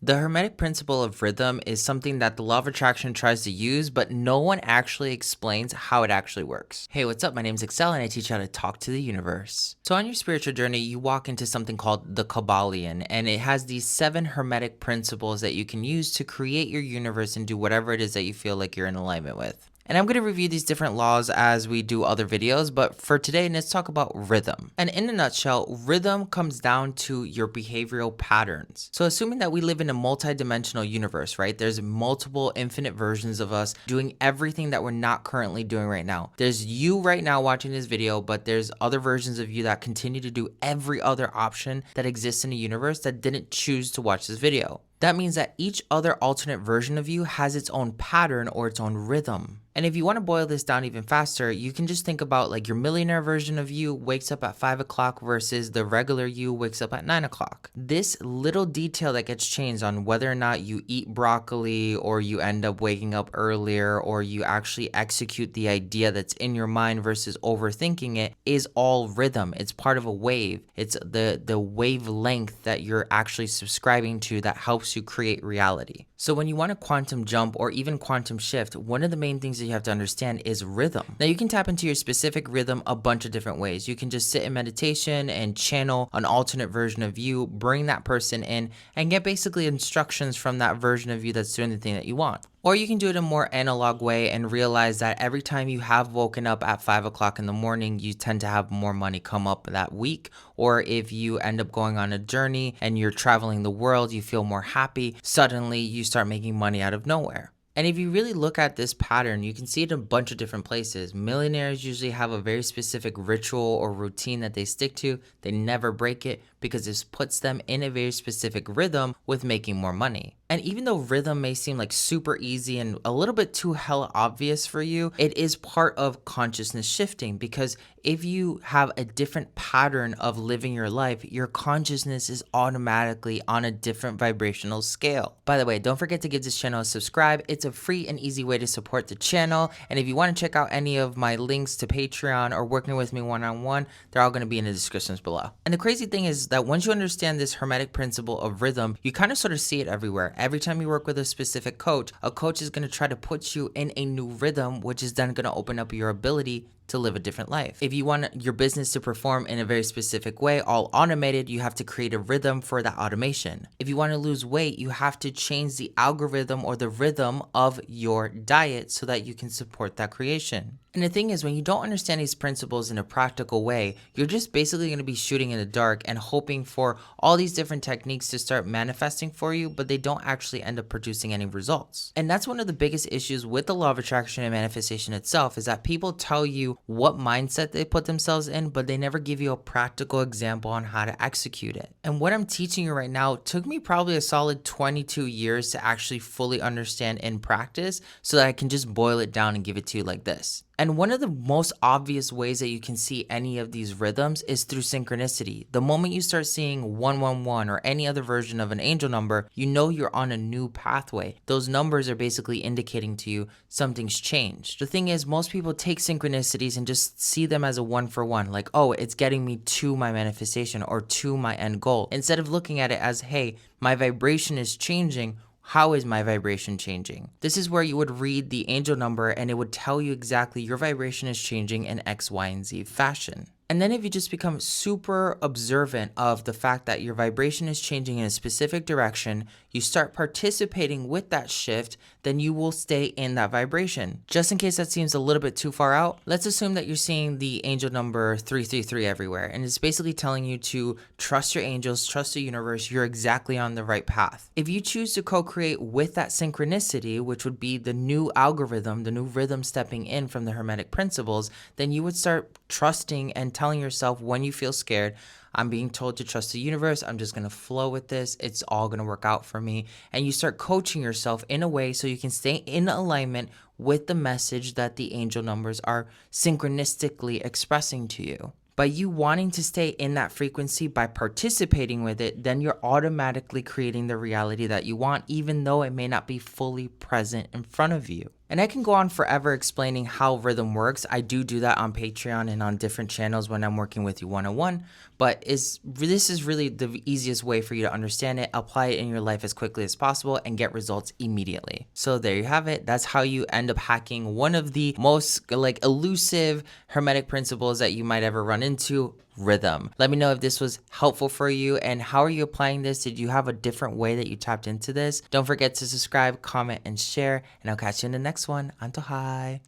The hermetic principle of rhythm is something that the law of attraction tries to use, but no one actually explains how it actually works. Hey, what's up? My name's Axél and I teach how to talk to the universe. So on your spiritual journey, you walk into something called the Kabbalion, and it has these 7 hermetic principles that you can use to create your universe and do whatever it is that you feel like you're in alignment with. And I'm going to review these different laws as we do other videos, but for today, let's talk about rhythm. And in a nutshell, rhythm comes down to your behavioral patterns. So assuming that we live in a multi-dimensional universe, right? There's multiple infinite versions of us doing everything that we're not currently doing right now. There's you right now watching this video, but there's other versions of you that continue to do every other option that exists in the universe that didn't choose to watch this video. That means that each other alternate version of you has its own pattern or its own rhythm. And if you want to boil this down even faster, you can just think about like your millionaire version of you wakes up at 5 o'clock versus the regular you wakes up at 9 o'clock. This little detail that gets changed on whether or not you eat broccoli or you end up waking up earlier or you actually execute the idea that's in your mind versus overthinking it is all rhythm. It's part of a wave. It's the wavelength that you're actually subscribing to that helps you create reality. So when you want to quantum jump or even quantum shift, one of the main things that you have to understand is rhythm. Now you can tap into your specific rhythm a bunch of different ways. You can just sit in meditation and channel an alternate version of you, bring that person in and get basically instructions from that version of you that's doing the thing that you want. Or you can do it in a more analog way and realize that every time you have woken up at 5 o'clock in the morning, you tend to have more money come up that week. Or if you end up going on a journey and you're traveling the world, you feel more happy, suddenly you start making money out of nowhere. And if you really look at this pattern, you can see it in a bunch of different places. Millionaires usually have a very specific ritual or routine that they stick to. They never break it because this puts them in a very specific rhythm with making more money. And even though rhythm may seem like super easy and a little bit too hella obvious for you, it is part of consciousness shifting, because if you have a different pattern of living your life, your consciousness is automatically on a different vibrational scale. By the way, don't forget to give this channel a subscribe. It's a free and easy way to support the channel. And if you want to check out any of my links to Patreon or working with me one-on-one, they're all going to be in the descriptions below. And the crazy thing is that once you understand this hermetic principle of rhythm, you kind of sort of see it everywhere. Every time you work with a specific coach, a coach is going to try to put you in a new rhythm, which is then going to open up your ability to live a different life. If you want your business to perform in a very specific way, all automated, you have to create a rhythm for that automation. If you want to lose weight, you have to change the algorithm or the rhythm of your diet so that you can support that creation. And the thing is, when you don't understand these principles in a practical way, you're just basically going to be shooting in the dark and hoping for all these different techniques to start manifesting for you, but they don't actually end up producing any results. And that's one of the biggest issues with the law of attraction and manifestation itself, is that people tell you what mindset they put themselves in, but they never give you a practical example on how to execute it. And what I'm teaching you right now took me probably a solid 22 years to actually fully understand in practice, so that I can just boil it down and give it to you like this. And one of the most obvious ways that you can see any of these rhythms is through synchronicity. The moment you start seeing 111 or any other version of an angel number, you know you're on a new pathway. Those numbers are basically indicating to you something's changed. The thing is, most people take synchronicities and just see them as a one-for-one, like, oh, it's getting me to my manifestation or to my end goal, instead of looking at it as, hey, my vibration is changing. How is my vibration changing? This is where you would read the angel number and it would tell you exactly your vibration is changing in X, Y, and Z fashion. And then if you just become super observant of the fact that your vibration is changing in a specific direction, you start participating with that shift, then you will stay in that vibration. Just in case that seems a little bit too far out, let's assume that you're seeing the angel number 333 everywhere, and it's basically telling you to trust your angels, trust the universe, you're exactly on the right path. If you choose to co-create with that synchronicity, which would be the new algorithm, the new rhythm stepping in from the hermetic principles, then you would start trusting and telling yourself when you feel scared, I'm being told to trust the universe, I'm just going to flow with this, it's all going to work out for me. And you start coaching yourself in a way so you can stay in alignment with the message that the angel numbers are synchronistically expressing to you. By you wanting to stay in that frequency, by participating with it, then you're automatically creating the reality that you want, even though it may not be fully present in front of you. And I can go on forever explaining how rhythm works. I do that on Patreon and on different channels when I'm working with you one-on-one. But this is really the easiest way for you to understand it, apply it in your life as quickly as possible, and get results immediately. So there you have it. That's how you end up hacking one of the most like elusive hermetic principles that you might ever run into, rhythm. Let me know if this was helpful for you and how are you applying this? Did you have a different way that you tapped into this? Don't forget to subscribe, comment, and share, and I'll catch you in the next one. Antojai.